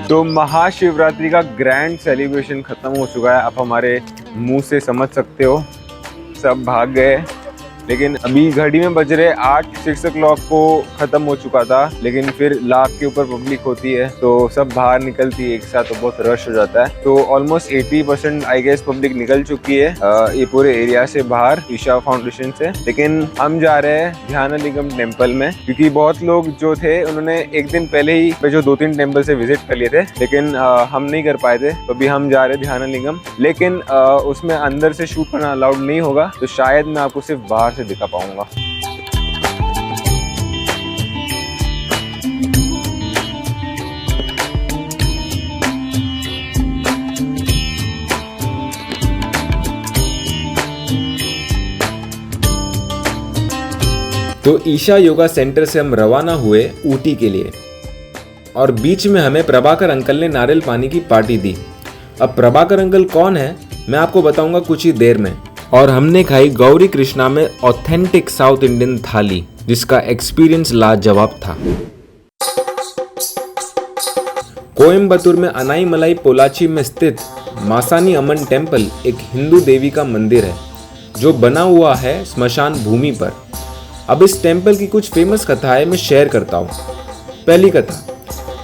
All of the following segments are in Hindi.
तो महाशिवरात्रि का ग्रैंड सेलिब्रेशन खत्म हो चुका है। आप हमारे मुंह से समझ सकते हो, सब भाग गए। लेकिन अभी घड़ी में बज रहे 6 o'clock को खत्म हो चुका था, लेकिन फिर लाख के ऊपर पब्लिक होती है तो सब बाहर निकलती है एक साथ, तो बहुत रश हो जाता है। तो ऑलमोस्ट 80% आई गेस पब्लिक निकल चुकी है ये पूरे एरिया से बाहर, ईशा फाउंडेशन से। लेकिन हम जा रहे हैं ध्यानलिंगम टेम्पल में, क्योंकि बहुत लोग जो थे उन्होंने एक दिन पहले ही 2-3 टेम्पल से विजिट कर लिए थे, लेकिन हम नहीं कर पाए थे। तो अभी हम जा रहे हैं ध्यानलिंगम, लेकिन उसमें अंदर से शूट करना अलाउड नहीं होगा, तो शायद मैं आपको सिर्फ बाहर से दिखा पाऊंगा। तो ईशा योगा सेंटर से हम रवाना हुए ऊटी के लिए, और बीच में हमें प्रभाकर अंकल ने नारियल पानी की पार्टी दी। अब प्रभाकर अंकल कौन है मैं आपको बताऊंगा कुछ ही देर में। और हमने खाई गौरी कृष्णा में ऑथेंटिक साउथ इंडियन थाली, जिसका एक्सपीरियंस लाजवाब था। कोयम्बतूर में अनाई मलाई पोलाची में स्थित मासानी अम्मन टेम्पल एक हिंदू देवी का मंदिर है जो बना हुआ है स्मशान भूमि पर। अब इस टेम्पल की कुछ फेमस कथाएं मैं शेयर करता हूँ। पहली कथा,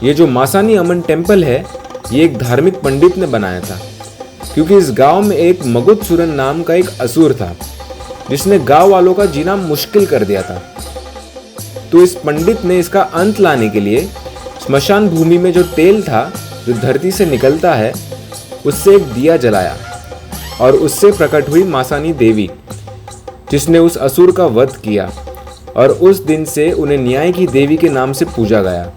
ये जो मासानी अम्मन टेम्पल है ये एक धार्मिक पंडित ने बनाया था, क्योंकि इस गांव में एक मगुतसुरन नाम का एक असुर था जिसने गांव वालों का जीना मुश्किल कर दिया था। तो इस पंडित ने इसका अंत लाने के लिए स्मशान भूमि में जो तेल था जो धरती से निकलता है उससे एक दिया जलाया, और उससे प्रकट हुई मासानी देवी जिसने उस असुर का वध किया, और उस दिन से उन्हें न्याय की देवी के नाम से पूजा गया।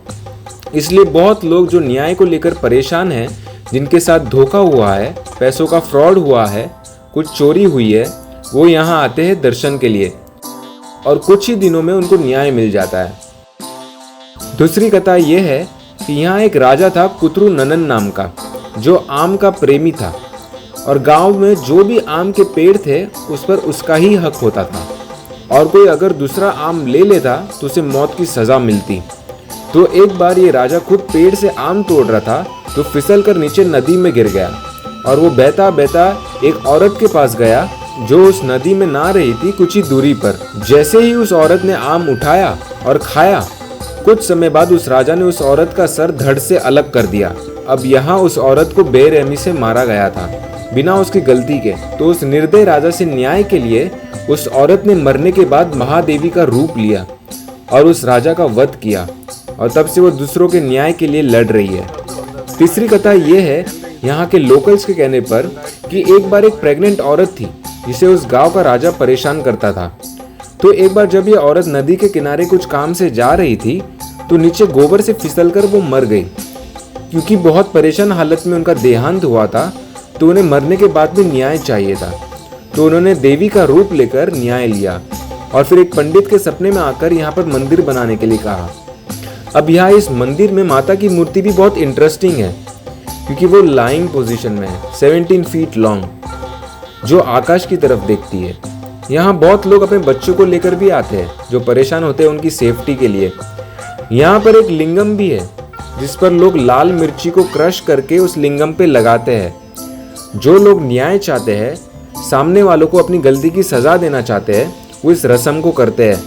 इसलिए बहुत लोग जो न्याय को लेकर परेशान हैं, जिनके साथ धोखा हुआ है, पैसों का फ्रॉड हुआ है, कुछ चोरी हुई है, वो यहाँ आते हैं दर्शन के लिए, और कुछ ही दिनों में उनको न्याय मिल जाता है। दूसरी कथा ये है कि यहाँ एक राजा था कुतरू ननन नाम का, जो आम का प्रेमी था, और गांव में जो भी आम के पेड़ थे उस पर उसका ही हक होता था, और कोई अगर दूसरा आम ले लेता तो उसे मौत की सजा मिलती। तो एक बार ये राजा खुद पेड़ से आम तोड़ रहा था तो फिसल कर नीचे नदी में गिर गया, और वो बहता बहता एक औरत के पास गया जो उस नदी में नहा रही थी कुछ ही दूरी पर। जैसे ही उस औरत ने आम उठाया और खाया, कुछ समय बाद उस राजा ने उस औरत का सर धड़ से अलग कर दिया। अब यहाँ उस औरत को बेरहमी से मारा गया था बिना उसकी गलती के। तो उस निर्दय राजा से न्याय के लिए उस औरत ने मरने के बाद महादेवी का रूप लिया और उस राजा का वध किया, और तब से वो दूसरों के न्याय के लिए लड़ रही है। तीसरी कथा ये है यहाँ के लोकल्स के कहने पर कि एक बार एक प्रेग्नेंट औरत थी जिसे उस गांव का राजा परेशान करता था। तो एक बार जब ये औरत नदी के किनारे कुछ काम से जा रही थी तो नीचे गोबर से फिसलकर वो मर गई। क्योंकि बहुत परेशान हालत में उनका देहांत हुआ था तो उन्हें मरने के बाद भी न्याय चाहिए था। तो उन्होंने देवी का रूप लेकर न्याय लिया और फिर एक पंडित के सपने में आकर यहाँ पर मंदिर बनाने के लिए कहा। अब यहाँ इस मंदिर में माता की मूर्ति भी बहुत इंटरेस्टिंग है क्योंकि वो लाइंग पोजीशन में है, 17 फीट लॉन्ग, जो आकाश की तरफ देखती है। यहाँ बहुत लोग अपने बच्चों को लेकर भी आते हैं जो परेशान होते हैं उनकी सेफ्टी के लिए। यहाँ पर एक लिंगम भी है जिस पर लोग लाल मिर्ची को क्रश करके उस लिंगम पे लगाते हैं। जो लोग न्याय चाहते हैं, सामने वालों को अपनी गलती की सजा देना चाहते हैं, वो इस रस्म को करते हैं।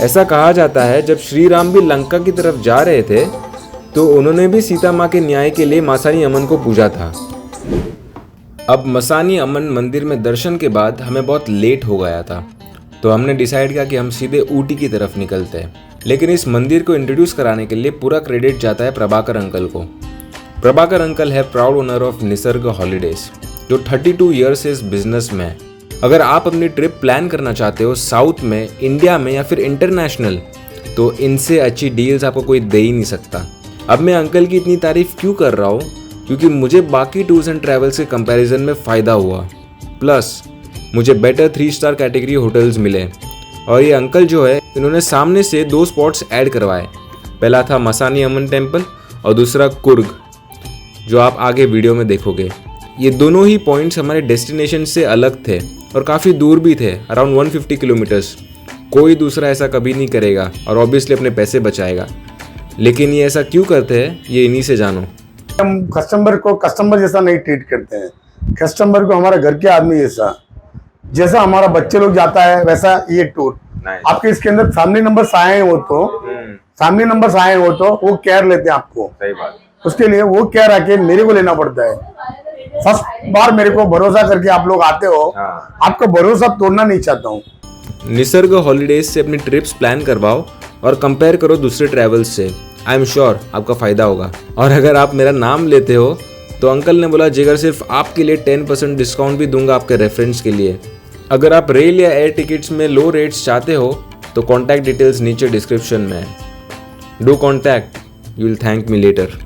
ऐसा कहा जाता है जब श्री राम भी लंका की तरफ जा रहे थे तो उन्होंने भी सीता माँ के न्याय के लिए मासानी अम्मन को पूजा था। अब मसानी अम्मन मंदिर में दर्शन के बाद हमें बहुत लेट हो गया था, तो हमने डिसाइड किया कि हम सीधे ऊटी की तरफ निकलते हैं। लेकिन इस मंदिर को इंट्रोड्यूस कराने के लिए पूरा क्रेडिट जाता है प्रभाकर अंकल को। प्रभाकर अंकल है proud owner of Nisarga holidays, जो 32 ईयर से इस बिजनेस में है। अगर आप अपनी ट्रिप प्लान करना चाहते हो साउथ में, इंडिया में या फिर इंटरनेशनल, तो इनसे अच्छी डील्स आपको कोई दे ही नहीं सकता। अब मैं अंकल की इतनी तारीफ क्यों कर रहा हूँ, क्योंकि मुझे बाकी टूर्स एंड ट्रैवल्स के कंपैरिजन में फ़ायदा हुआ, प्लस मुझे बेटर 3 स्टार कैटेगरी होटल्स मिले। और ये अंकल जो है, इन्होंने सामने से 2 स्पॉट्स ऐड करवाए। पहला था मसानी अम्मन टेम्पल और दूसरा कुर्ग, जो आप आगे वीडियो में देखोगे। ये दोनों ही पॉइंट्स हमारे डेस्टिनेशन से अलग थे और काफ़ी दूर भी थे, अराउंड 150 किलोमीटर्स। कोई दूसरा ऐसा कभी नहीं करेगा और ऑब्वियसली अपने पैसे बचाएगा। लेकिन ये ऐसा क्यों करते हैं, ये इन्हीं से जानो। हम कस्टमर को कस्टमर जैसा नहीं ट्रीट करते हैं, कस्टमर को हमारे घर के आदमी जैसा हमारा बच्चे लोग जाता है वैसा ये टूर। आपके इसके अंदर फैमिली नंबर्स आए हो तो वो केयर लेते हैं आपको। सही बात। उसके लिए वो केयर आके मेरे को लेना पड़ता है। फर्स्ट बार मेरे को भरोसा करके आप लोग आते हो, आपका भरोसा तोड़ना नहीं चाहता हूँ। निसर्ग हॉलीडेज से अपनी ट्रिप्स प्लान करवाओ और कंपेयर करो दूसरे ट्रैवल्स से। आई एम श्योर आपका फ़ायदा होगा। और अगर आप मेरा नाम लेते हो तो अंकल ने बोला जिगर सिर्फ आपके लिए 10% डिस्काउंट भी दूंगा आपके रेफरेंस के लिए। अगर आप रेल या एयर टिकट्स में लो रेट्स चाहते हो तो कॉन्टैक्ट डिटेल्स नीचे डिस्क्रिप्शन में है। Do contact, you will thank me later.